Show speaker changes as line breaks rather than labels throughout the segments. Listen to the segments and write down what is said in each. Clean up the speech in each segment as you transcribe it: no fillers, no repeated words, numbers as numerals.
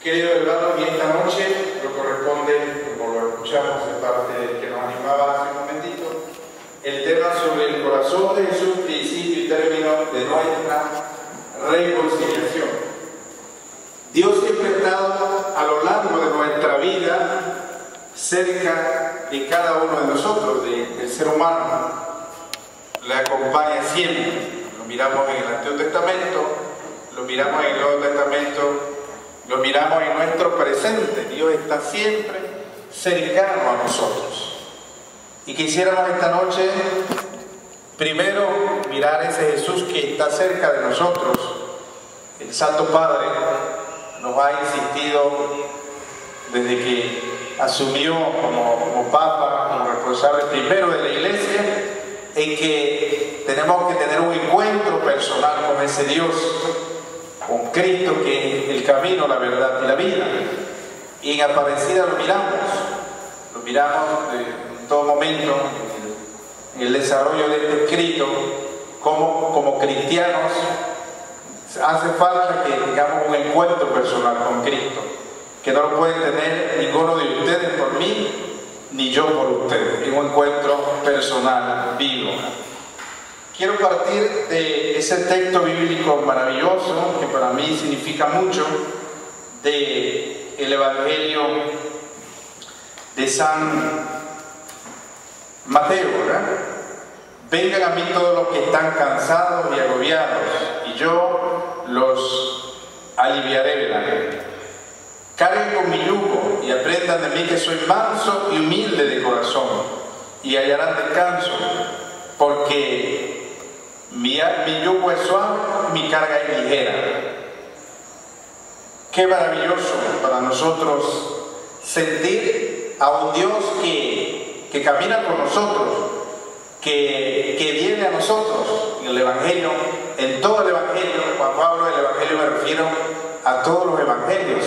Querido hermano, y esta noche lo corresponde, como lo escuchamos de parte del que nos animaba hace un momentito, el tema sobre el corazón de Jesús, principio y término de nuestra reconciliación. Dios siempre ha estado a lo largo de nuestra vida cerca de cada uno de nosotros, del ser humano. Le acompaña siempre. Lo miramos en el Antiguo Testamento, lo miramos en el Nuevo Testamento, lo miramos en nuestro presente. Dios está siempre cercano a nosotros. Y quisiéramos esta noche primero mirar a ese Jesús que está cerca de nosotros. El Santo Padre nos ha insistido desde que asumió como Papa, como responsable primero de la Iglesia, en que tenemos que tener un encuentro personal con ese Dios, con Cristo, que es el camino, la verdad y la vida. Y en Aparecida lo miramos en todo momento, en el desarrollo de este escrito, como cristianos hace falta que tengamos un encuentro personal con Cristo, que no lo puede tener ninguno de ustedes por mí, ni yo por ustedes, en un encuentro personal, vivo. Quiero partir de ese texto bíblico maravilloso, que para mí significa mucho, del Evangelio de San Mateo, ¿verdad? Vengan a mí todos los que están cansados y agobiados, y yo los aliviaré, ¿verdad? Carguen con mi yugo y aprendan de mí, que soy manso y humilde de corazón, y hallarán descanso, porque mi yugo es suave y mi carga es ligera. Qué maravilloso para nosotros sentir a un Dios que camina con nosotros, que viene a nosotros. En el Evangelio, en todo el Evangelio, cuando hablo del Evangelio me refiero a todos los Evangelios.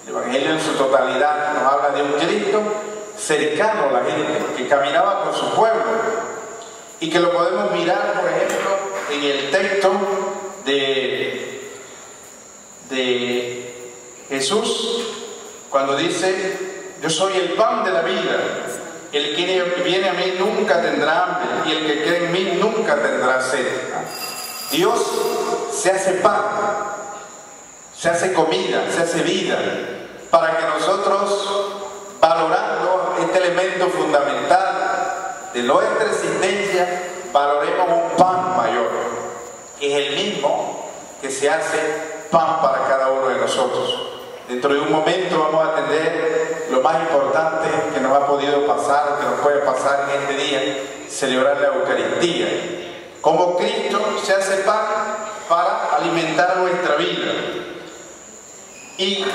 El Evangelio en su totalidad nos habla de un Cristo cercano a la gente, que caminaba con su pueblo, y que lo podemos mirar, por ejemplo, en el texto de Jesús, cuando dice: yo soy el pan de la vida, el que viene a mí nunca tendrá hambre, y el que cree en mí nunca tendrá sed. Dios se hace pan, se hace comida, se hace vida, para que nosotros, valorando este elemento fundamental de nuestra existencia, valoremos un pan mayor, que es el mismo que se hace pan para cada uno de nosotros. Dentro de un momento vamos a atender lo más importante que nos ha podido pasar, que nos puede pasar en este día: celebrar la Eucaristía. Como Cristo se hace pan para alimentar nuestra vida. ¿Y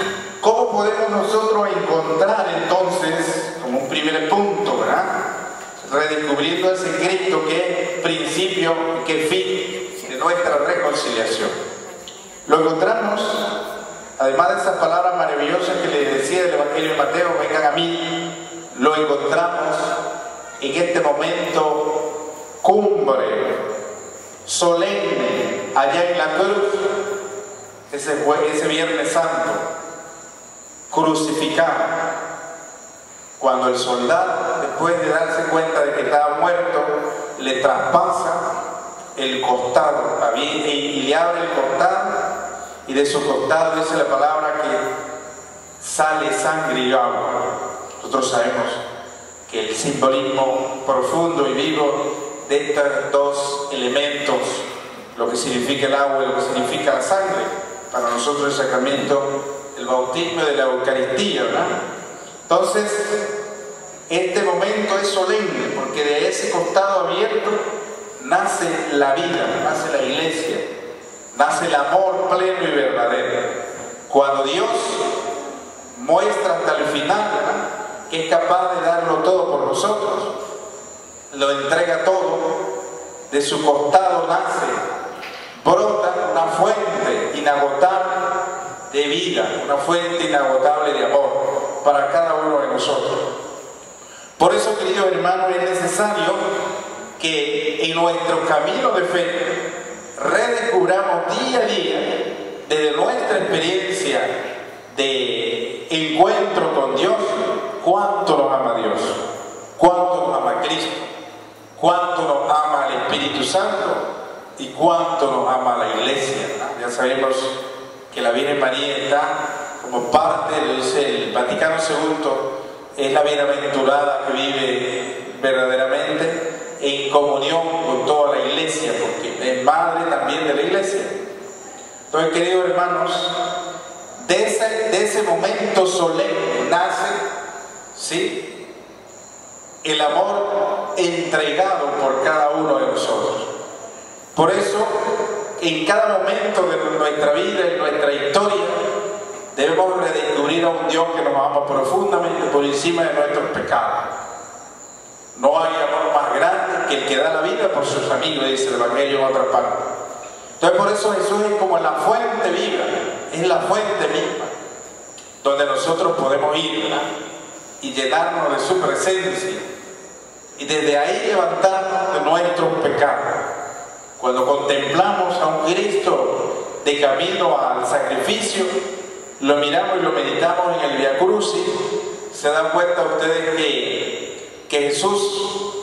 cómo podemos nosotros encontrar entonces, como un primer punto, ¿verdad?, redescubriendo ese Cristo que es principio, que es fin de nuestra reconciliación? Lo encontramos, además de esas palabras maravillosas que le decía el Evangelio de Mateo: vengan a mí, lo encontramos en este momento cumbre, solemne, allá en la cruz, ese Viernes Santo, crucificado, cuando el soldado, después de darse cuenta de que estaba muerto, le traspasa el costado y le abre el costado, y de su costado dice la palabra que sale sangre y agua. Nosotros sabemos que el simbolismo profundo y vivo de estos dos elementos, lo que significa el agua y lo que significa la sangre, para nosotros el sacramento, el bautismo de la Eucaristía, ¿verdad? Entonces, este momento es solemne, porque de ese costado abierto nace la vida, nace la Iglesia, nace el amor pleno y verdadero. Cuando Dios muestra hasta el final, ¿verdad?, que es capaz de darlo todo por nosotros, lo entrega todo, de su costado nace, brota una fuente inagotable de vida, una fuente inagotable de amor para cada uno de nosotros. Por eso, queridos hermanos, es necesario que en nuestro camino de fe redescubramos día a día, desde nuestra experiencia de encuentro con Dios, cuánto nos ama Dios, cuánto nos ama Cristo, cuánto nos ama el Espíritu Santo y cuánto nos ama la Iglesia. Ya sabemos que la Virgen María está como parte, lo dice el Vaticano II, es la bienaventurada que vive verdaderamente en comunión con toda la Iglesia, porque es madre también de la Iglesia. Entonces, queridos hermanos, de ese momento solemne nace, ¿sí?, el amor entregado por cada uno de nosotros. Por eso, en cada momento de nuestra vida, en nuestra historia, debemos redescubrir a un Dios que nos ama profundamente por encima de nuestros pecados. No hay amor más grande que el que da la vida por sus amigos, dice el Evangelio en otra parte. Entonces, por eso Jesús es como la fuente viva, es la fuente misma, donde nosotros podemos ir, ¿verdad?, y llenarnos de su presencia, y desde ahí levantarnos de nuestros pecados. Cuando contemplamos a un Cristo de camino al sacrificio, lo miramos y lo meditamos en el Via Crucis, se dan cuenta ustedes que Jesús,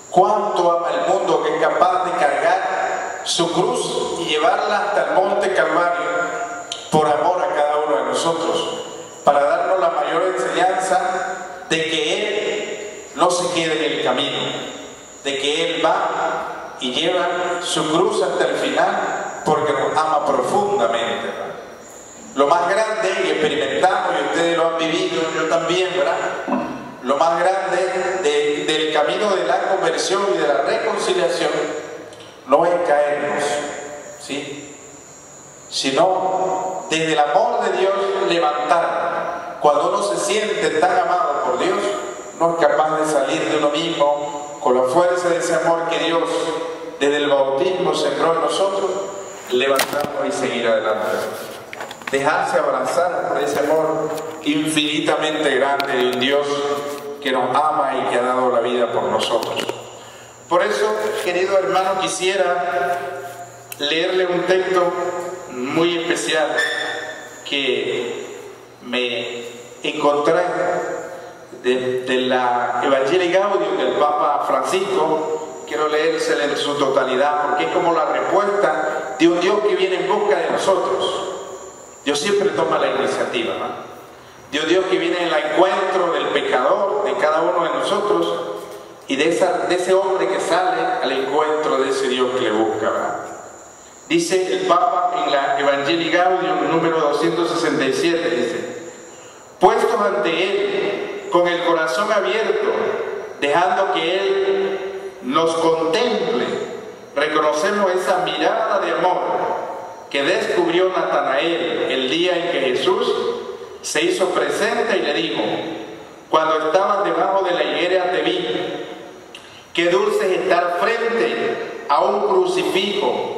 cuánto ama el mundo, que es capaz de cargar su cruz y llevarla hasta el monte Calvario por amor a cada uno de nosotros, para darnos la mayor enseñanza de que Él no se quede en el camino, de que Él va y lleva su cruz hasta el final porque nos ama profundamente, ¿verdad? Lo más grande, y experimentamos, y ustedes lo han vivido, yo también, ¿verdad?, lo más grande del camino de la conversión y de la reconciliación no es caernos, ¿sí?, sino desde el amor de Dios levantar. Cuando uno se siente tan amado por Dios, no es capaz de salir de uno mismo con la fuerza de ese amor que Dios desde el bautismo sembró en nosotros, levantarnos y seguir adelante. Dejarse abrazar por ese amor infinitamente grande de un Dios que nos ama y que ha dado la vida por nosotros. Por eso, querido hermano, quisiera leerle un texto muy especial que me encontré de la Evangelii Gaudium del Papa Francisco. Quiero leérsela en su totalidad porque es como la respuesta de un Dios que viene en busca de nosotros. Dios siempre toma la iniciativa, ¿no? De un Dios que viene en el encuentro del pecador, de cada uno de nosotros, y de ese hombre que sale al encuentro de ese Dios que le busca, ¿verdad? Dice el Papa en la Evangelii Gaudium número 267, dice: puestos ante Él con el corazón abierto, dejando que Él nos contemple, reconocemos esa mirada de amor que descubrió Natanael el día en que Jesús se hizo presente y le dijo: cuando estabas debajo de la higuera te vi. Qué dulce es estar frente a un crucifijo,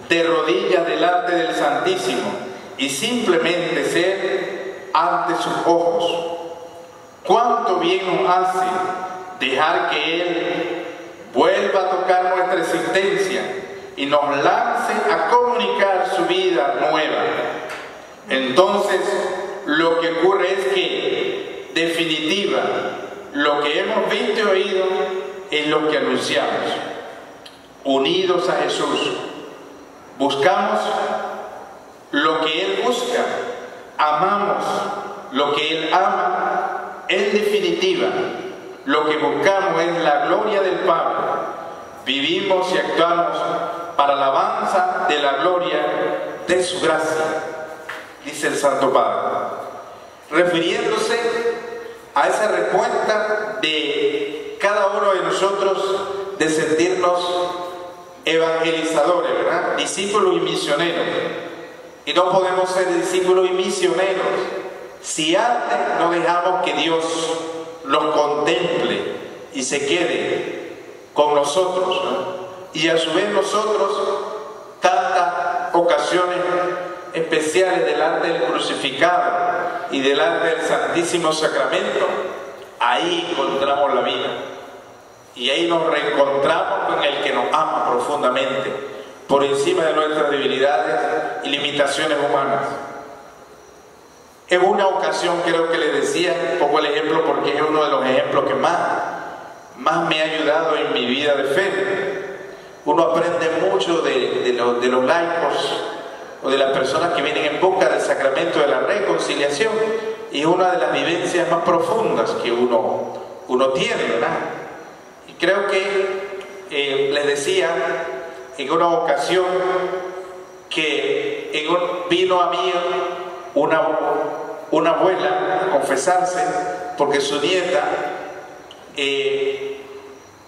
de rodillas delante del Santísimo, y simplemente ser ante sus ojos. Cuánto bien nos hace dejar que Él vuelva a tocar nuestra existencia y nos lance a comunicar su vida nueva. Entonces, lo que ocurre es que, definitiva, lo que hemos visto y oído es lo que anunciamos. Unidos a Jesús, buscamos lo que Él busca, amamos lo que Él ama. En definitiva, lo que buscamos es la gloria del Padre. Vivimos y actuamos para la alabanza de la gloria de su gracia, dice el Santo Padre, refiriéndose a esa respuesta de cada uno de nosotros de sentirnos evangelizadores, ¿verdad?, discípulos y misioneros. Y no podemos ser discípulos y misioneros si antes no dejamos que Dios los contemple y se quede con nosotros, ¿no? Y a su vez nosotros, tantas ocasiones especiales delante del crucificado y delante del Santísimo Sacramento, ahí encontramos la vida. Y ahí nos reencontramos con el que nos ama profundamente, por encima de nuestras debilidades y limitaciones humanas. En una ocasión creo que le decía, pongo el ejemplo porque es uno de los ejemplos que más me ha ayudado en mi vida de fe. Uno aprende mucho de los laicos o de las personas que vienen en busca del sacramento de la reconciliación, y es una de las vivencias más profundas que uno tiene, ¿verdad? Y creo que les decía en una ocasión que vino a mí una abuela a confesarse porque su nieta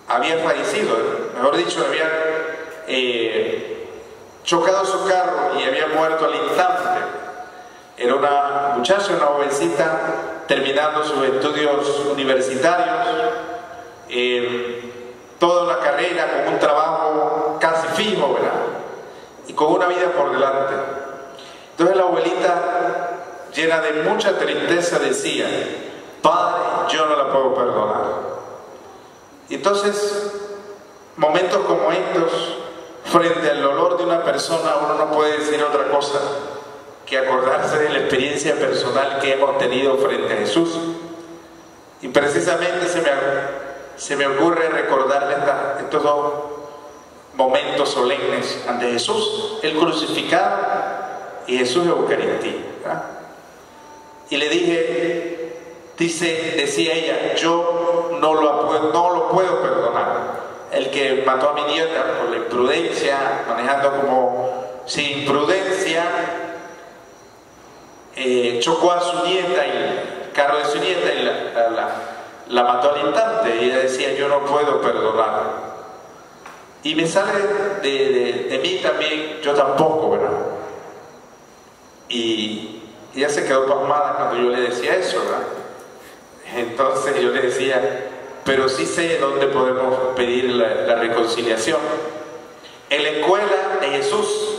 había fallecido, mejor dicho, había chocado su carro y había muerto al instante. Era una muchacha, una jovencita, terminando sus estudios universitarios, toda una carrera, con un trabajo casi fijo, ¿verdad? Y con una vida por delante. Entonces la abuelita, llena de mucha tristeza, decía: Padre, yo no la puedo perdonar. Y entonces, momentos como estos, frente al dolor de una persona, uno no puede decir otra cosa que acordarse de la experiencia personal que hemos tenido frente a Jesús. Y precisamente se me ocurre recordarle estos dos momentos solemnes ante Jesús, el crucificado y Jesús Eucaristía, ¿verdad? Y le dije, decía ella: yo no lo puedo perdonar. El que mató a mi nieta por la imprudencia, manejando como sin prudencia, chocó a su nieta y el carro de su nieta y la mató al instante. Y ella decía: yo no puedo perdonar. Y me sale de mí también: yo tampoco, ¿verdad? Y ella se quedó pasmada cuando yo le decía eso, ¿verdad? Entonces yo le decía: pero sí sé dónde podemos pedir la reconciliación. En la escuela de Jesús,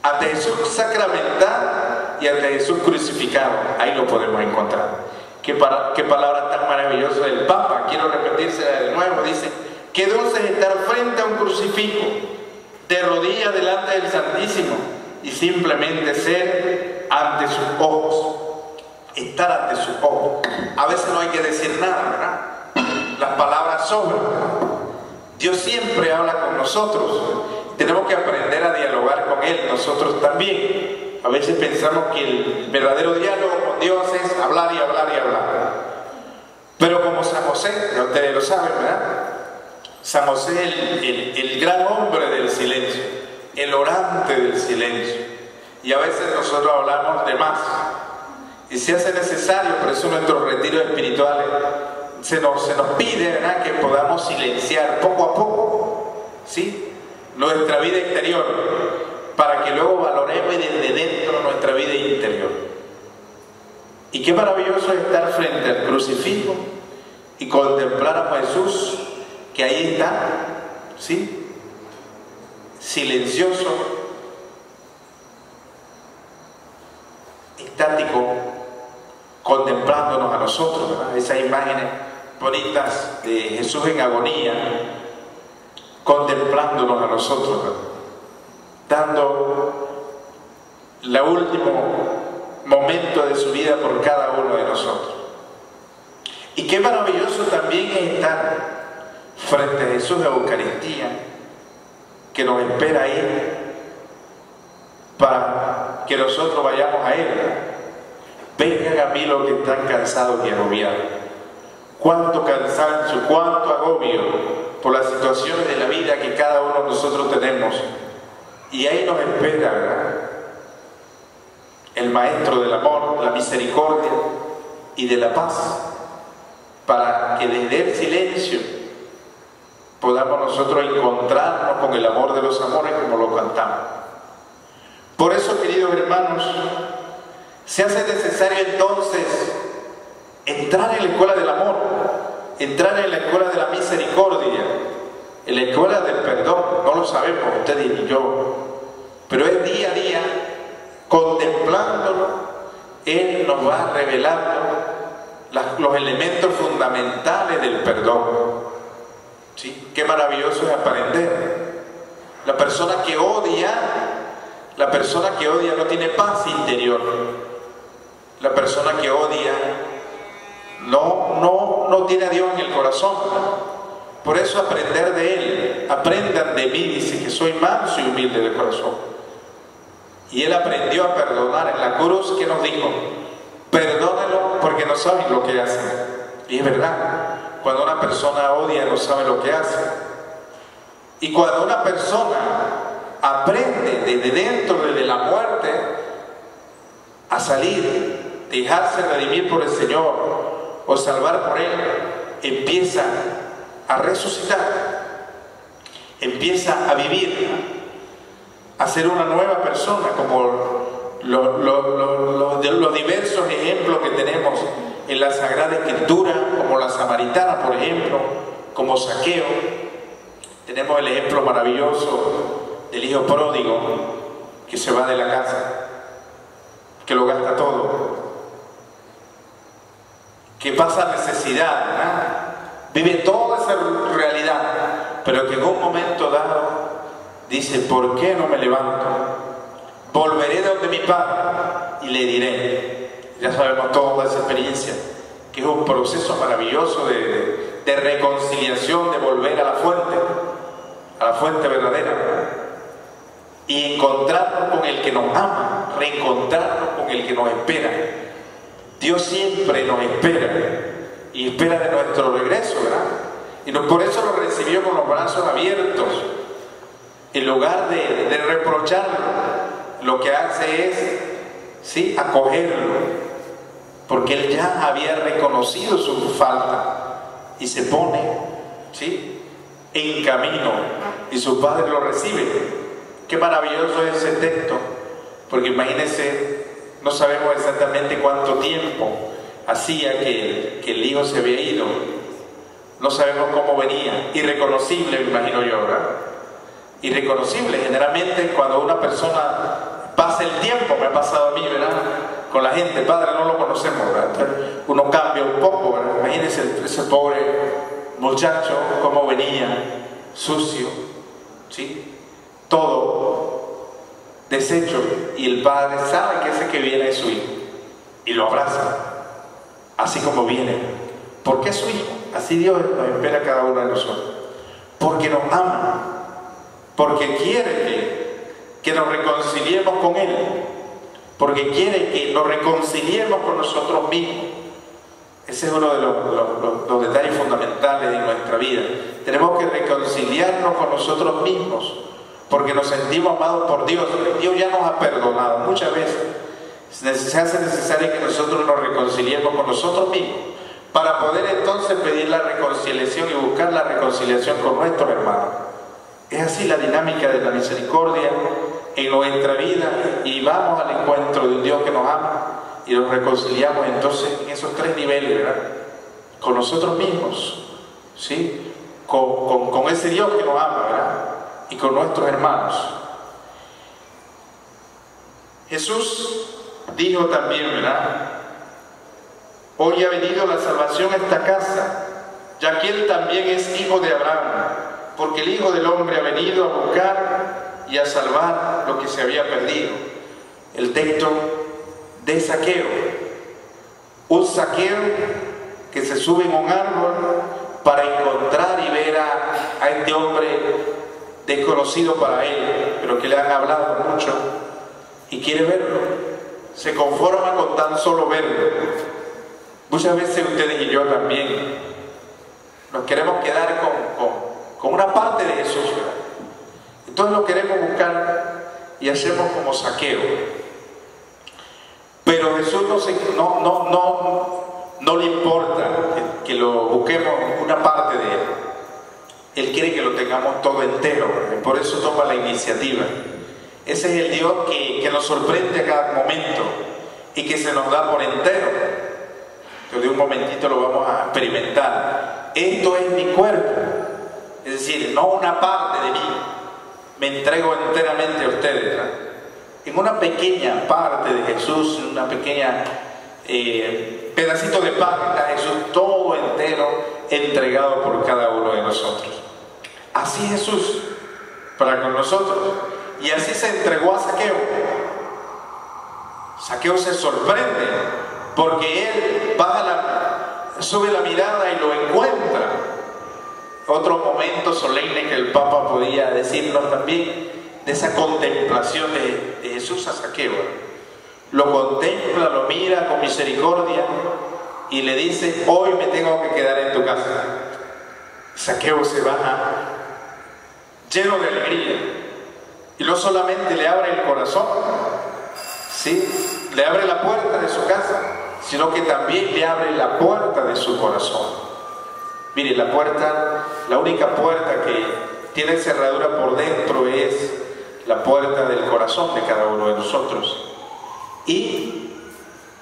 ante Jesús sacramental y ante Jesús crucificado, ahí lo podemos encontrar. Qué palabra tan maravillosa del Papa. Quiero repetírsela de nuevo. Dice: qué dulce es estar frente a un crucifijo, de rodillas delante del Santísimo, y simplemente ser ante sus ojos. Estar ante sus ojos. A veces no hay que decir nada, ¿verdad? Las palabras sobran. Dios siempre habla con nosotros. Tenemos que aprender a dialogar con Él, nosotros también. A veces pensamos que el verdadero diálogo con Dios es hablar y hablar y hablar. Pero como San José, ya ustedes lo saben, ¿verdad? San José, el gran hombre del silencio, el orante del silencio. Y a veces nosotros hablamos de más. Y se hace necesario, por eso nuestros retiros espirituales se nos pide, ¿verdad?, que podamos silenciar poco a poco, ¿sí?, nuestra vida interior, para que luego valoremos desde dentro nuestra vida interior. Y qué maravilloso es estar frente al crucifijo y contemplar a Jesús, que ahí está, ¿sí?, silencioso, estático, contemplándonos a nosotros, ¿verdad? Esas imágenes bonitas de Jesús en agonía, contemplándonos a nosotros, ¿verdad?, dando el último momento de su vida por cada uno de nosotros. Y qué maravilloso también es estar frente a Jesús en Eucaristía, que nos espera ahí para que nosotros vayamos a Él, ¿verdad? Vengan a mí los que están cansados y agobiados. Cuánto cansancio, cuánto agobio por las situaciones de la vida que cada uno de nosotros tenemos. Y ahí nos espera, ¿verdad?, el Maestro del amor, la misericordia y de la paz, para que desde el silencio podamos nosotros encontrarnos con el amor de los amores, como lo cantamos. Por eso, queridos hermanos, se hace necesario entonces entrar en la escuela del amor, entrar en la escuela de la misericordia, en la escuela del perdón. No lo sabemos ustedes ni yo, pero es día a día, contemplándolo, Él nos va revelando los elementos fundamentales del perdón. ¿Sí? Qué maravilloso es aprender. La persona que odia no tiene paz interior. La persona que odia no tiene a Dios en el corazón. Por eso aprender de Él. Aprendan de mí, dice, que soy manso y humilde de corazón. Y Él aprendió a perdonar en la cruz. ¿Qué nos dijo? Perdónenlo porque no saben lo que hacen. Y es verdad, cuando una persona odia no sabe lo que hace. Y cuando una persona aprende desde dentro, desde la muerte, a salir, dejarse redimir por el Señor o salvar por Él, empieza a resucitar, empieza a vivir, a ser una nueva persona, como los diversos ejemplos que tenemos en la Sagrada Escritura, como la samaritana, por ejemplo, como Zaqueo. Tenemos el ejemplo maravilloso del hijo pródigo que se va de la casa, que lo gasta todo, que pasa necesidad, ¿no? Vive toda esa realidad, pero que en un momento dado dice: ¿por qué no me levanto? Volveré de donde mi padre y le diré. Ya sabemos toda esa experiencia, que es un proceso maravilloso de reconciliación, de volver a la fuente verdadera, y encontrarnos con el que nos ama, reencontrarnos con el que nos espera. Dios siempre nos espera y espera de nuestro regreso, ¿verdad? Y por eso lo recibió con los brazos abiertos. En lugar de reprocharlo, lo que hace es, ¿sí?, acogerlo, porque él ya había reconocido su falta y se pone, ¿sí?, en camino, y su padre lo recibe. Qué maravilloso es ese texto, porque imagínense, no sabemos exactamente cuánto tiempo hacía que el hijo se había ido, no sabemos cómo venía, irreconocible, me imagino yo, ¿verdad? Irreconocible. Generalmente cuando una persona pasa el tiempo, me ha pasado a mí, ¿verdad?, con la gente, padre, no lo conocemos, ¿verdad? Entonces, uno cambia un poco, ¿verdad? Imagínense ese pobre muchacho, cómo venía, sucio, ¿sí?, todo deshecho, y el padre sabe que ese que viene es su hijo y lo abraza así como viene, porque es su hijo. Así Dios nos espera a cada uno de nosotros, porque nos ama, porque quiere que nos reconciliemos con Él, porque quiere que nos reconciliemos con nosotros mismos. Ese es uno de los detalles fundamentales de nuestra vida. Tenemos que reconciliarnos con nosotros mismos, porque nos sentimos amados por Dios. Dios ya nos ha perdonado. Muchas veces se hace necesario que nosotros nos reconciliemos con nosotros mismos, para poder entonces pedir la reconciliación y buscar la reconciliación con nuestros hermanos. Es así la dinámica de la misericordia en nuestra vida, y vamos al encuentro de un Dios que nos ama y nos reconciliamos entonces en esos tres niveles, ¿verdad? Con nosotros mismos, ¿sí?, con ese Dios que nos ama, ¿verdad?, y con nuestros hermanos. Jesús dijo también, ¿verdad?: hoy ha venido la salvación a esta casa, ya que él también es hijo de Abraham, porque el Hijo del Hombre ha venido a buscar y a salvar lo que se había perdido. El texto de Zaqueo, un Zaqueo que se sube en un árbol para encontrar y ver a este hombre desconocido para él, pero que le han hablado mucho, y quiere verlo. Se conforma con tan solo verlo. Muchas veces ustedes y yo también nos queremos quedar con una parte de Jesús, ¿verdad? Entonces lo queremos buscar y hacemos como Zaqueo. Pero Jesús no le importa que lo busquemos una parte de Él. Él quiere que lo tengamos todo entero, ¿verdad? Por eso toma la iniciativa. Ese es el Dios que nos sorprende a cada momento y que se nos da por entero. Entonces de un momentito lo vamos a experimentar. Esto es mi cuerpo, es decir, no una parte de mí. Me entrego enteramente a ustedes, ¿verdad? En una pequeña parte de Jesús, en una pequeña pedacito de pan, está Jesús todo entero, entregado por cada uno de nosotros. Así Jesús para con nosotros, y así se entregó a Zaqueo. Zaqueo se sorprende porque él sube la mirada y lo encuentra. Otro momento solemne que el Papa podía decirnos también, de esa contemplación de Jesús a Zaqueo. Lo contempla, lo mira con misericordia y le dice: hoy me tengo que quedar en tu casa. Zaqueo se baja lleno de alegría, y no solamente le abre el corazón, ¿sí?, le abre la puerta de su casa, sino que también le abre la puerta de su corazón. Mire, la única puerta que tiene cerradura por dentro es la puerta del corazón de cada uno de nosotros. Y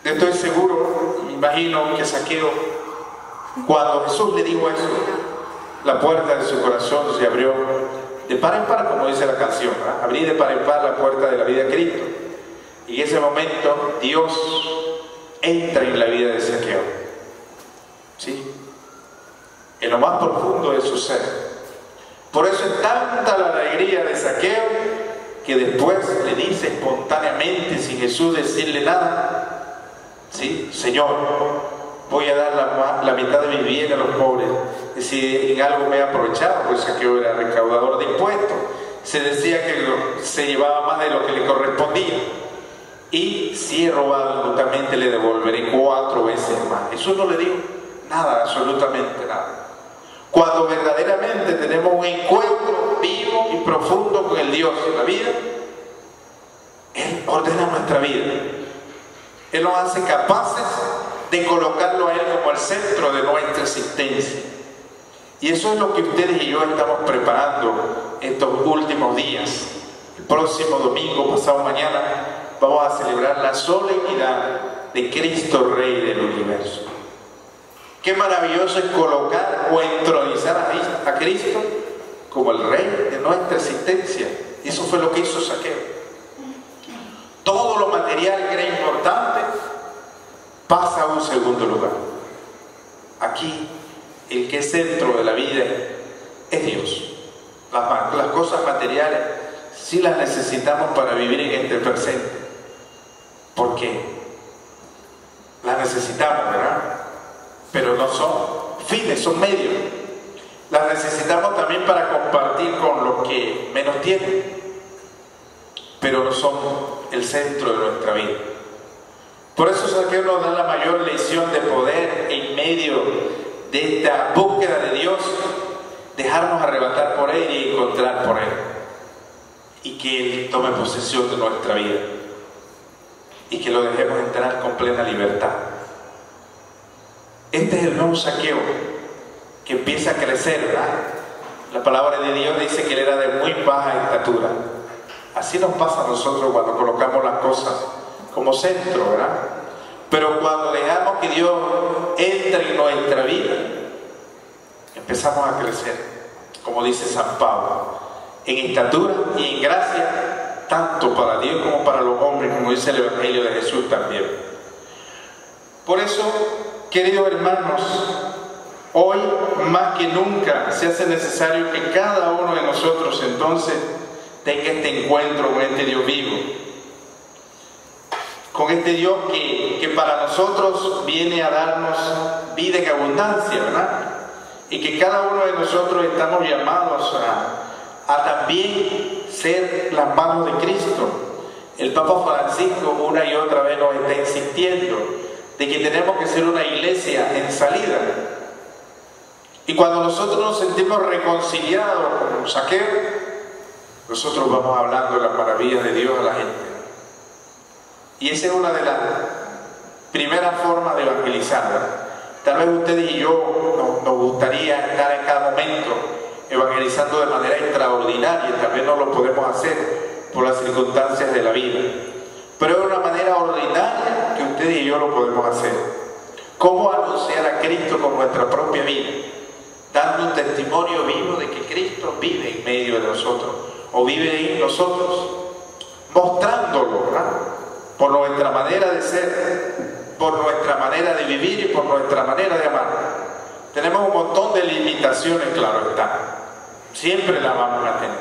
estoy seguro, me imagino que Zaqueo, cuando Jesús le dijo eso, la puerta de su corazón se abrió de par en par, como dice la canción, ¿verdad? Abrí de par en par la puerta de la vida de Cristo. Y en ese momento Dios entra en la vida de Zaqueo, ¿sí?, en lo más profundo de su ser. Por eso es tanta la alegría de Zaqueo que después le dice espontáneamente, sin Jesús decirle nada, ¿sí?, Señor, voy a dar la mitad de mi bien a los pobres. Y si en algo me he aprovechado, pues Zaqueo era recaudador de impuestos, se decía que se llevaba más de lo que le correspondía. Y si he robado injustamente, le devolveré 4 veces más. Jesús no le dijo nada, absolutamente nada. Cuando verdaderamente tenemos un encuentro vivo y profundo con el Dios de la vida, Él ordena nuestra vida. Él nos hace capaces de colocarlo a Él como el centro de nuestra existencia. Y eso es lo que ustedes y yo estamos preparando estos últimos días. El próximo domingo, pasado mañana, vamos a celebrar la solemnidad de Cristo Rey del universo. Qué maravilloso es colocar o entronizar a Cristo como el Rey de nuestra existencia. Y eso fue lo que hizo Zaqueo. Todo lo material que era importante pasa a un segundo lugar. Aquí el que es centro de la vida es Dios. Las cosas materiales sí las necesitamos para vivir en este presente. ¿Por qué? Las necesitamos, ¿verdad? Pero no son fines, son medios. Las necesitamos también para compartir con los que menos tienen, pero no son el centro de nuestra vida. Por eso Zaqueo nos da la mayor lección de poder en medio de esta búsqueda de Dios, dejarnos arrebatar por Él y encontrar por Él, y que Él tome posesión de nuestra vida y que lo dejemos entrar con plena libertad. Este es el nuevo Zaqueo que empieza a crecer, ¿verdad? La palabra de Dios dice que él era de muy baja estatura. Así nos pasa a nosotros cuando colocamos las cosas como centro, ¿verdad? Pero cuando dejamos que Dios entre en nuestra vida, empezamos a crecer, como dice San Pablo, en estatura y en gracia, tanto para Dios como para los hombres, como dice el Evangelio de Jesús también. Por eso, queridos hermanos, hoy más que nunca se hace necesario que cada uno de nosotros entonces tenga este encuentro con este Dios vivo, con este Dios que para nosotros viene a darnos vida en abundancia, ¿verdad? Y que cada uno de nosotros estamos llamados a también ser las manos de Cristo. El Papa Francisco una y otra vez nos está insistiendo de que tenemos que ser una iglesia en salida. Y cuando nosotros nos sentimos reconciliados con Zaqueo, nosotros vamos hablando de las maravillas de Dios a la gente. Y esa es una de las primeras formas de evangelizar, ¿verdad? Tal vez ustedes y yo nos gustaría estar en cada momento evangelizando de manera extraordinaria, tal vez no lo podemos hacer por las circunstancias de la vida, pero es una manera ordinaria que ustedes y yo lo podemos hacer. ¿Cómo anunciar a Cristo con nuestra propia vida? Dando un testimonio vivo de que Cristo vive en medio de nosotros, o vive en nosotros, mostrándolo, ¿verdad? Por nuestra manera de ser, por nuestra manera de vivir y por nuestra manera de amar. Tenemos un montón de limitaciones, claro está, siempre las vamos a tener,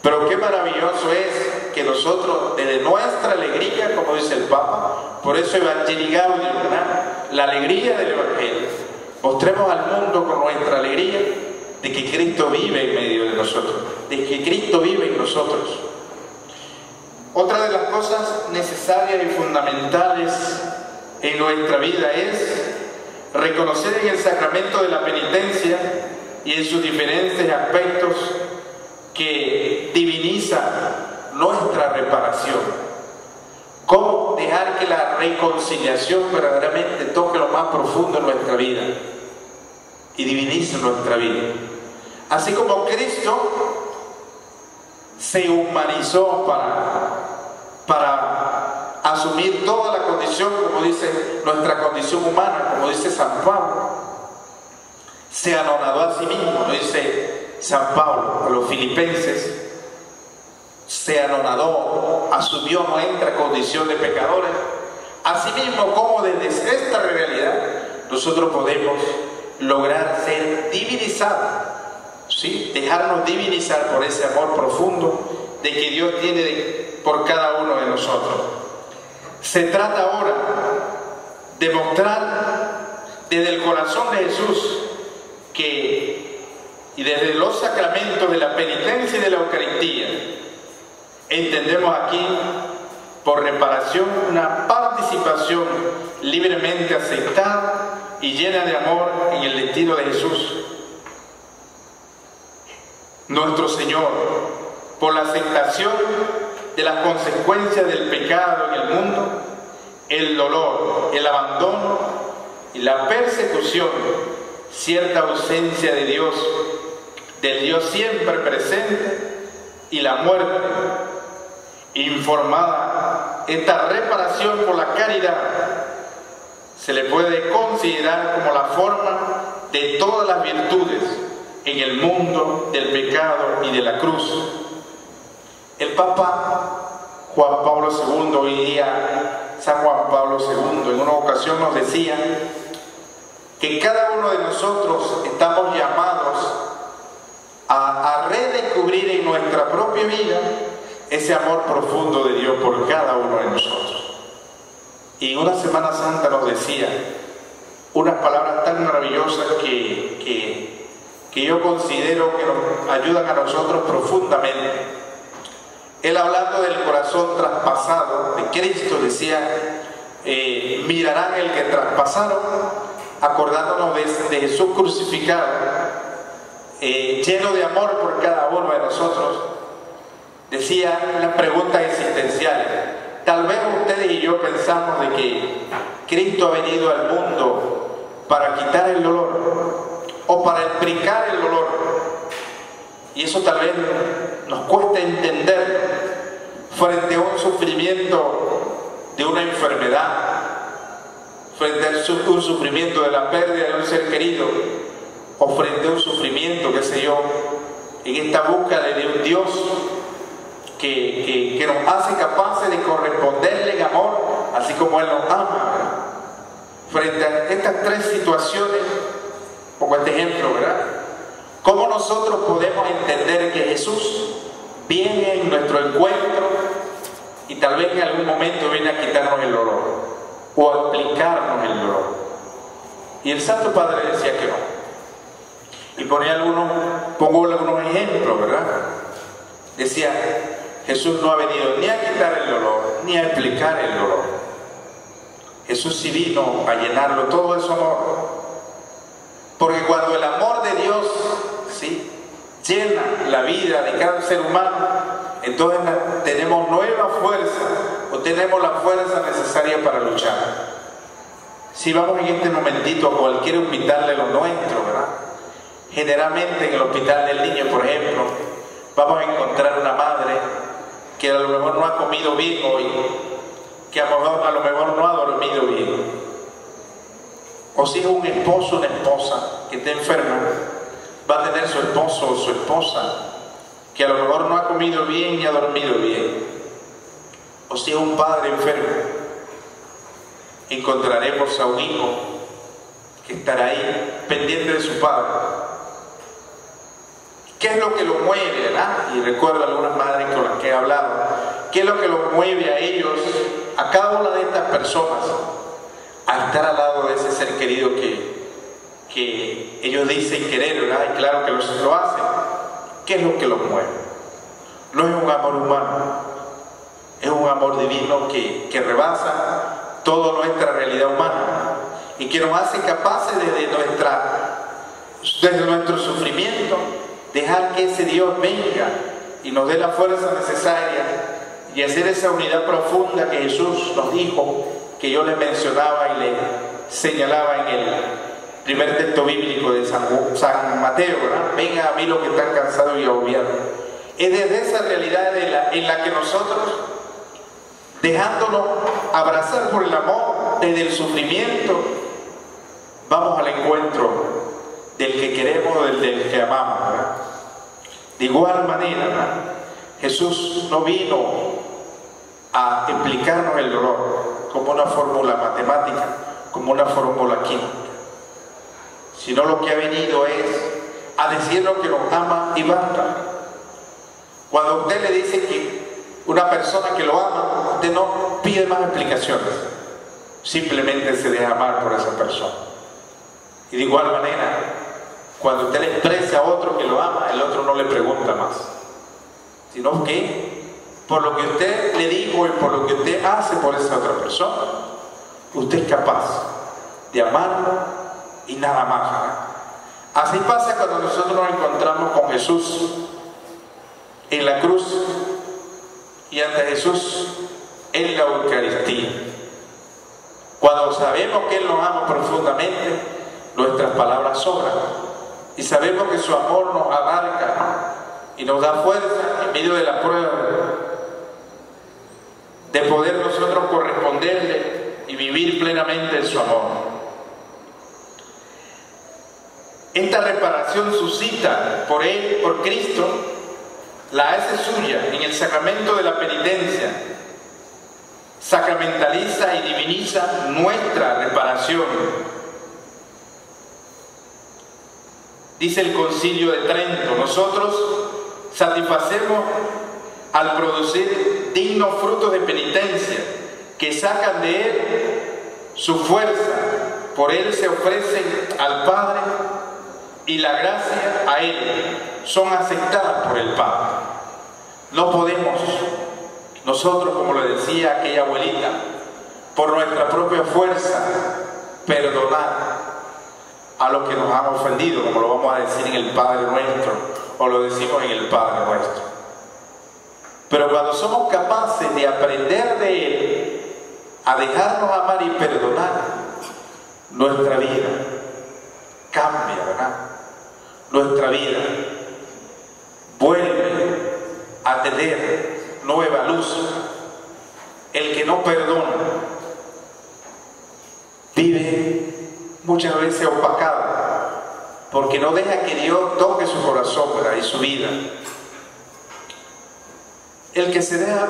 Pero qué maravilloso es que nosotros, desde nuestra alegría, como dice el Papa, por eso Evangelii Gaudium, ¿verdad?, la alegría del Evangelio, mostremos al mundo con nuestra alegría de que Cristo vive en medio de nosotros, de que Cristo vive en nosotros. Otra de las cosas necesarias y fundamentales en nuestra vida es reconocer en el sacramento de la penitencia y en sus diferentes aspectos que diviniza nuestra reparación. ¿Cómo dejar que la reconciliación verdaderamente toque lo más profundo de nuestra vida y divinice nuestra vida? Así como Cristo se humanizó para asumir toda la condición, como dice nuestra condición humana, como dice San Pablo, se anonadó a sí mismo, lo dice San Pablo a los filipenses, se anonadó, asumió nuestra condición de pecadores. Asimismo, como desde esta realidad nosotros podemos lograr ser divinizados, ¿sí?, dejarnos divinizar por ese amor profundo de que Dios tiene por cada uno de nosotros. Se trata ahora de mostrar desde el corazón de Jesús y desde los sacramentos de la penitencia y de la Eucaristía, entendemos aquí por reparación una participación libremente aceptada y llena de amor en el destino de Jesús, nuestro Señor, por la aceptación de las consecuencias del pecado en el mundo, el dolor, el abandono y la persecución, cierta ausencia de Dios, del Dios siempre presente, y la muerte. Informada esta reparación por la caridad, se le puede considerar como la forma de todas las virtudes en el mundo del pecado y de la cruz. El Papa Juan Pablo II, hoy día San Juan Pablo II, en una ocasión nos decía que cada uno de nosotros estamos llamados a redescubrir en nuestra propia vida ese amor profundo de Dios por cada uno de nosotros. Y en una Semana Santa nos decía unas palabras tan maravillosas que yo considero que nos ayudan a nosotros profundamente. Él, hablando del corazón traspasado de Cristo, decía, mirarán el que traspasaron, acordándonos de Jesús crucificado, lleno de amor por cada uno de nosotros. Decía las preguntas existenciales. Tal vez ustedes y yo pensamos de que Cristo ha venido al mundo para quitar el dolor o para explicar el dolor, y eso tal vez nos cuesta entender frente a un sufrimiento de una enfermedad, frente a un sufrimiento de la pérdida de un ser querido, o frente a un sufrimiento, qué sé yo, en esta búsqueda de un Dios que nos hace capaces de corresponderle en amor, así como Él nos ama. Frente a estas tres situaciones, pongo este ejemplo, ¿verdad? ¿Cómo nosotros podemos entender que Jesús viene en nuestro encuentro y tal vez en algún momento viene a quitarnos el dolor o a explicarnos el dolor? Y el Santo Padre decía que no. Y pongo algunos ejemplos, ¿verdad? Decía, Jesús no ha venido ni a quitar el dolor, ni a explicar el dolor. Jesús sí vino a llenarlo todo de su amor. Porque cuando el amor de Dios, ¿sí?, llena la vida de cada ser humano, entonces tenemos nueva fuerza, o tenemos la fuerza necesaria para luchar. Si vamos en este momentito a cualquier hospital de los nuestros, ¿verdad? Generalmente en el hospital del niño, por ejemplo, vamos a encontrar una madre que a lo mejor no ha comido bien hoy, que a lo mejor no ha dormido bien. O si es un esposo o una esposa que está enferma, va a tener su esposo o su esposa que a lo mejor no ha comido bien ni ha dormido bien. O si es un padre enfermo, encontraremos a un hijo que estará ahí pendiente de su padre. ¿Qué es lo que los mueve, verdad? Y recuerdo algunas madres con las que he hablado. ¿Qué es lo que los mueve a ellos, a cada una de estas personas, a estar al lado de ese ser querido que ellos dicen querer, ¿verdad? Y claro que lo hacen. ¿Qué es lo que los mueve? No es un amor humano, es un amor divino que rebasa toda nuestra realidad humana y que nos hace capaces desde nuestro sufrimiento dejar que ese Dios venga y nos dé la fuerza necesaria y hacer esa unidad profunda que Jesús nos dijo, que yo les mencionaba y les señalaba en el primer texto bíblico de San Mateo, ¿verdad? Vengan a mí los que están cansados y agobiados. Es desde esa realidad en la que nosotros, dejándonos abrazar por el amor, desde el sufrimiento, vamos al encuentro del que queremos, del que amamos, ¿verdad? De igual manera, ¿verdad? Jesús no vino a explicarnos el dolor como una fórmula matemática, como una fórmula química, sino lo que ha venido es a decirnos que nos ama y basta. Cuando usted le dice que una persona que lo ama, usted no pide más explicaciones, simplemente se deja amar por esa persona. Y de igual manera, cuando usted le expresa a otro que lo ama, el otro no le pregunta más, sino que por lo que usted le dijo y por lo que usted hace por esa otra persona, usted es capaz de amarlo y nada más, ¿verdad? Así pasa cuando nosotros nos encontramos con Jesús en la cruz y ante Jesús en la Eucaristía. Cuando sabemos que Él nos ama profundamente, nuestras palabras sobran y sabemos que su amor nos abarca y nos da fuerza en medio de la prueba de poder nosotros corresponderle y vivir plenamente en su amor. Esta reparación suscita por Él, por Cristo, la hace suya en el sacramento de la penitencia, sacramentaliza y diviniza nuestra reparación. Dice el Concilio de Trento, nosotros satisfacemos al producir dignos frutos de penitencia que sacan de Él su fuerza, por Él se ofrecen al Padre y la gracia a Él son aceptadas por el Padre. No podemos nosotros, como le decía aquella abuelita, por nuestra propia fuerza perdonar a los que nos han ofendido, como lo vamos a decir en el Padre Nuestro, o lo decimos en el Padre Nuestro. Pero cuando somos capaces de aprender de Él, a dejarnos amar y perdonar, nuestra vida cambia, ¿verdad? Nuestra vida vuelve a tener nueva luz. El que no perdona vive muchas veces opacado, porque no deja que Dios toque su corazón, ¿verdad? Y su vida. El que se deja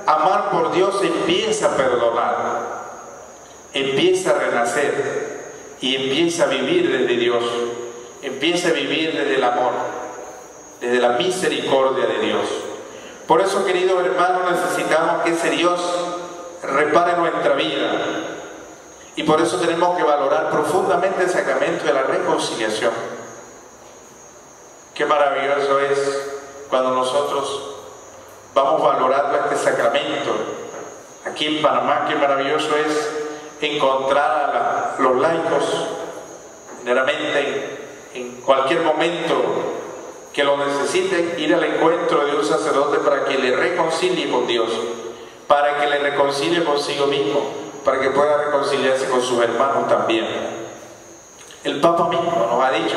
amar por Dios empieza a perdonar, empieza a renacer y empieza a vivir desde Dios, empieza a vivir desde el amor, desde la misericordia de Dios. Por eso, queridos hermanos, necesitamos que ese Dios repare nuestra vida. Y por eso tenemos que valorar profundamente el sacramento de la reconciliación. Qué maravilloso es cuando nosotros vamos valorando este sacramento. Aquí en Panamá, qué maravilloso es encontrar a los laicos, generalmente en cualquier momento que lo necesiten, ir al encuentro de un sacerdote para que le reconcilie con Dios, para que le reconcilie consigo mismo, para que pueda reconciliarse con sus hermanos también. El Papa mismo nos ha dicho,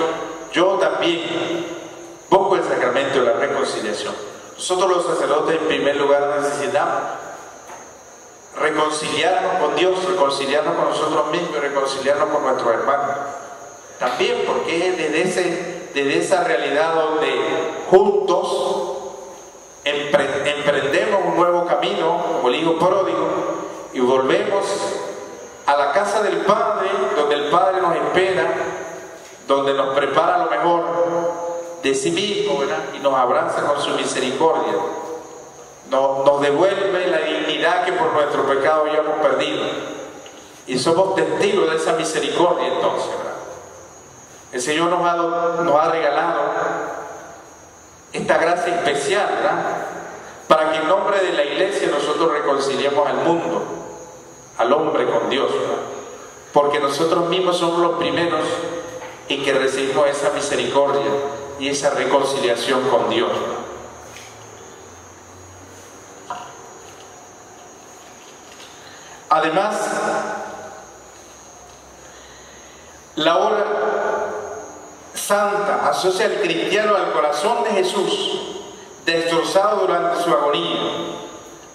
yo también busco el sacramento de la reconciliación. Nosotros los sacerdotes en primer lugar necesitamos reconciliarnos con Dios, reconciliarnos con nosotros mismos y reconciliarnos con nuestros hermanos. También porque es desde esa realidad donde juntos emprendemos un nuevo camino, como el hijo pródigo, y volvemos a la casa del Padre, donde el Padre nos espera, donde nos prepara lo mejor, de sí mismo, ¿verdad? Y nos abraza con su misericordia. Nos devuelve la dignidad que por nuestro pecado habíamos perdido. Y somos testigos de esa misericordia entonces, ¿verdad? El Señor nos ha regalado esta gracia especial, ¿verdad? Para que en nombre de la Iglesia nosotros reconciliemos al mundo, al hombre con Dios, ¿verdad? Porque nosotros mismos somos los primeros en que recibimos esa misericordia y esa reconciliación con Dios, ¿verdad? Además, la hora santa asocia al cristiano al corazón de Jesús, destrozado durante su agonía,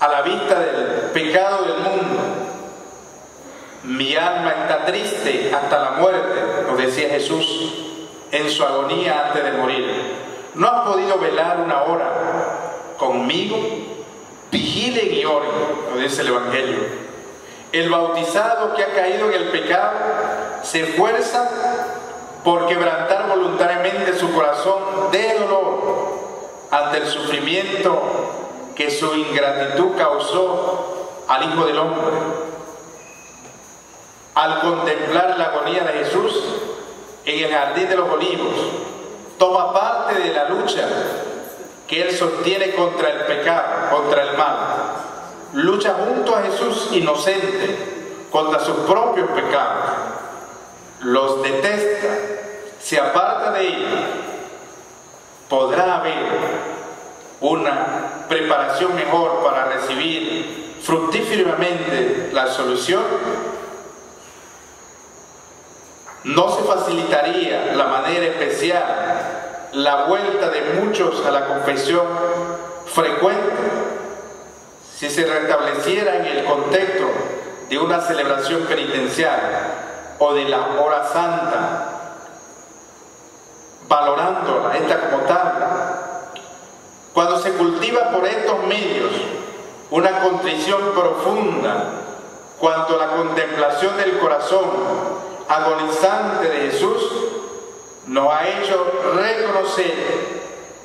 a la vista del pecado del mundo. Mi alma está triste hasta la muerte, nos decía Jesús en su agonía antes de morir. ¿No has podido velar una hora conmigo? Vigilen y oren, nos dice el Evangelio. El bautizado que ha caído en el pecado se esfuerza por quebrantar voluntariamente su corazón de dolor ante el sufrimiento que su ingratitud causó al Hijo del Hombre. Al contemplar la agonía de Jesús en el Jardín de los Olivos, toma parte de la lucha que Él sostiene contra el pecado, contra el mal. Lucha junto a Jesús inocente contra sus propios pecados. Los detesta, se aparta de ellos. ¿Podrá haber una preparación mejor para recibir fructíferamente la solución? ¿No se facilitaría la manera especial la vuelta de muchos a la confesión frecuente si se restableciera en el contexto de una celebración penitencial o de la hora santa, valorándola esta como tal? Cuando se cultiva por estos medios una contrición profunda cuanto a la contemplación del corazón agonizante de Jesús, nos ha hecho reconocer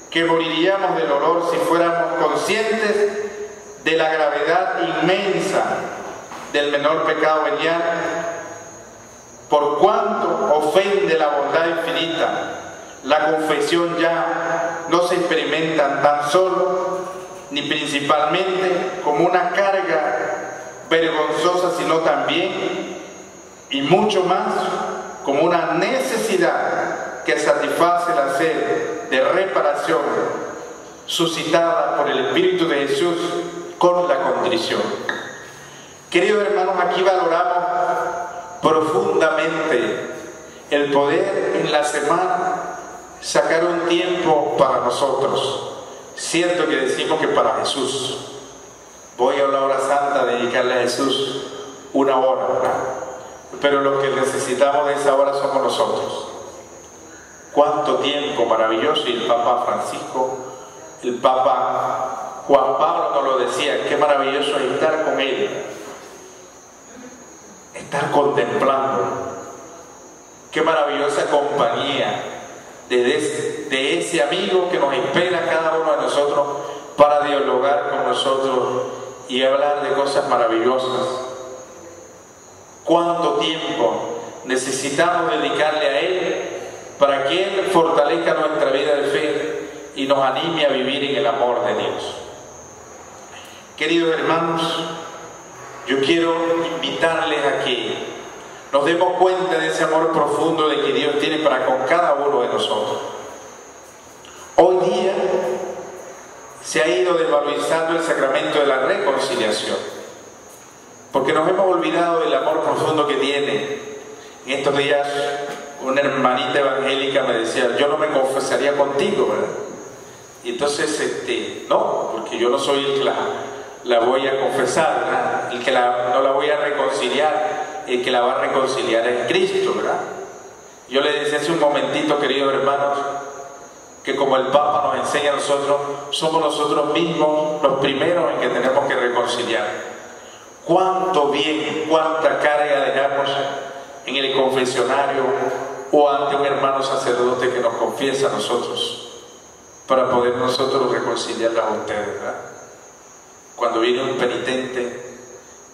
que moriríamos del dolor si fuéramos conscientes de la gravedad inmensa del menor pecado venial, por cuanto ofende la bondad infinita. La confesión ya no se experimenta tan solo ni principalmente como una carga vergonzosa, sino también y mucho más como una necesidad que satisface la sed de reparación suscitada por el Espíritu de Jesús con la contrición. Queridos hermanos, aquí valoramos profundamente el poder en la semana sacar un tiempo para nosotros. Cierto que decimos que para Jesús. Voy a la hora santa a dedicarle a Jesús una hora, ¿verdad? Pero los que necesitamos de esa hora somos nosotros. Cuánto tiempo maravilloso. Y el Papa Francisco, el Papa Juan Pablo nos lo decía, qué maravilloso es estar con Él, estar contemplando, qué maravillosa compañía de ese amigo que nos espera cada uno de nosotros para dialogar con nosotros y hablar de cosas maravillosas. Cuánto tiempo necesitamos dedicarle a Él para que Él fortalezca nuestra vida de fe y nos anime a vivir en el amor de Dios. Queridos hermanos, yo quiero invitarles a que nos demos cuenta de ese amor profundo de que Dios tiene para con cada uno de nosotros. Hoy día se ha ido desvalorizando el sacramento de la reconciliación, porque nos hemos olvidado del amor profundo que tiene. En estos días una hermanita evangélica me decía, yo no me confesaría contigo, ¿verdad? Y entonces, no, porque yo no soy el que la voy a confesar, ¿verdad? El que no la voy a reconciliar, el que la va a reconciliar es Cristo, ¿verdad? Yo le decía hace un momentito, queridos hermanos, que como el Papa nos enseña a nosotros, somos nosotros mismos los primeros en que tenemos que reconciliar. Cuánto bien, cuánta carga dejamos en el confesionario o ante un hermano sacerdote que nos confiesa a nosotros. para poder nosotros reconciliarlas a ustedes, ¿verdad? Cuando viene un penitente,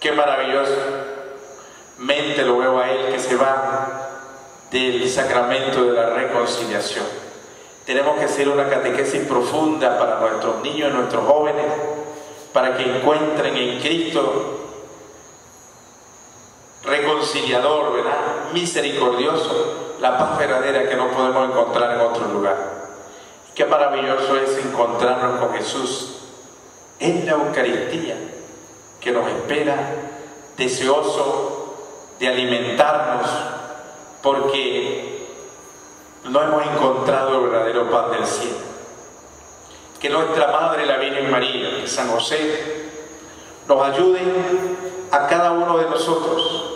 qué maravilloso mente lo veo a él que se va del sacramento de la reconciliación. Tenemos que hacer una catequesis profunda para nuestros niños y nuestros jóvenes, para que encuentren en Cristo reconciliador, ¿verdad?, misericordioso, la paz verdadera que no podemos encontrar en otro lugar. Y qué maravilloso es encontrarnos con Jesús en la Eucaristía, que nos espera, deseoso de alimentarnos, porque no hemos encontrado el verdadero pan del cielo. Que nuestra Madre, la Virgen María, que San José, nos ayude a cada uno de nosotros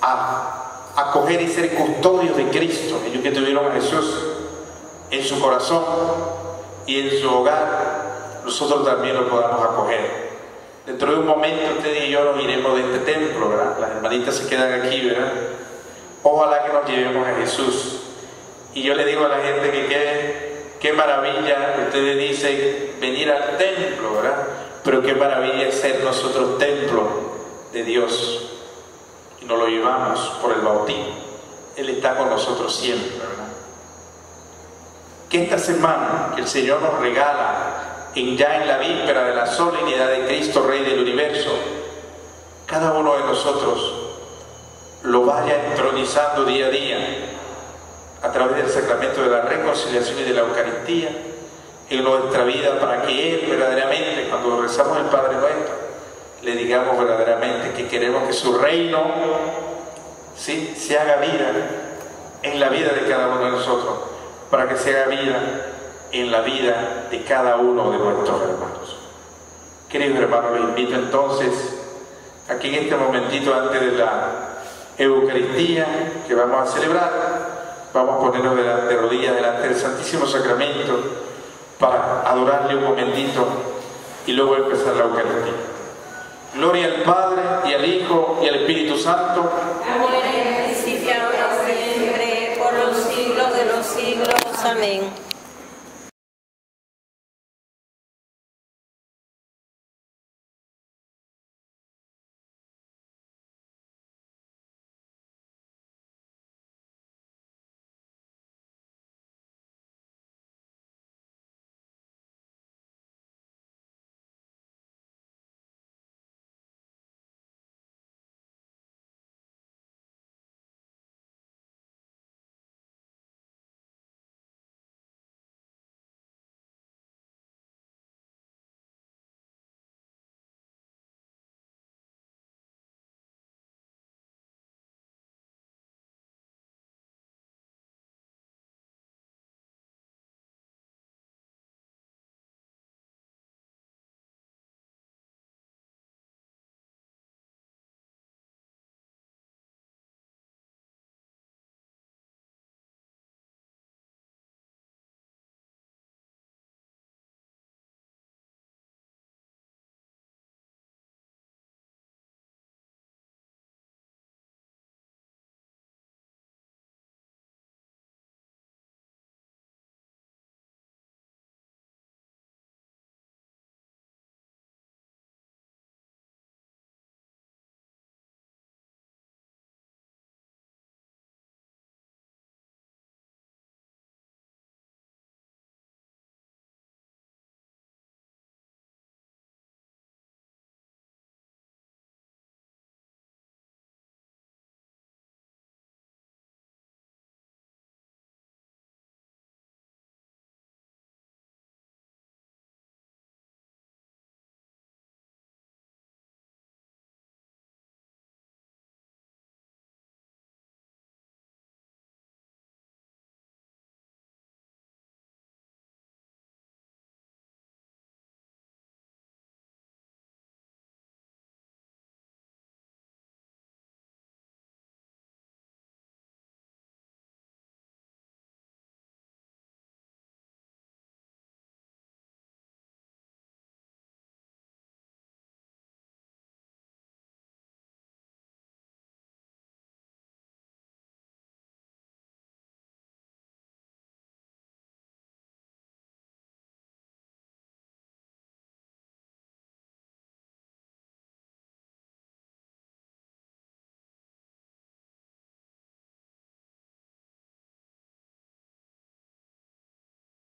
a acoger y ser custodios de Cristo, ellos que tuvieron a Jesús en su corazón y en su hogar, nosotros también lo podamos acoger. Dentro de un momento ustedes y yo nos iremos de este templo, ¿verdad? Las hermanitas se quedan aquí, ¿verdad? Ojalá que nos llevemos a Jesús. Y yo le digo a la gente que qué maravilla, ustedes dicen venir al templo, ¿verdad? Pero qué maravilla es ser nosotros templo de Dios. Y nos lo llevamos por el bautismo. Él está con nosotros siempre, ¿verdad? Que esta semana que el Señor nos regala, ya en la víspera de la solemnidad de Cristo, Rey del Universo, cada uno de nosotros lo vaya entronizando día a día a través del sacramento de la reconciliación y de la Eucaristía en nuestra vida, para que Él verdaderamente, cuando rezamos el Padre Nuestro, le digamos verdaderamente que queremos que su reino, ¿sí?, se haga vida en la vida de cada uno de nosotros, para que se haga vida en la vida de cada uno de nuestros hermanos. Queridos hermanos, les invito entonces, aquí en este momentito antes de la Eucaristía que vamos a celebrar, vamos a ponernos de rodillas delante del Santísimo Sacramento para adorarle un momentito y luego empezar la Eucaristía. Gloria al Padre, y al Hijo, y al Espíritu Santo.
Ahora y en el principio, ahora siempre, por los siglos de los siglos. Amén.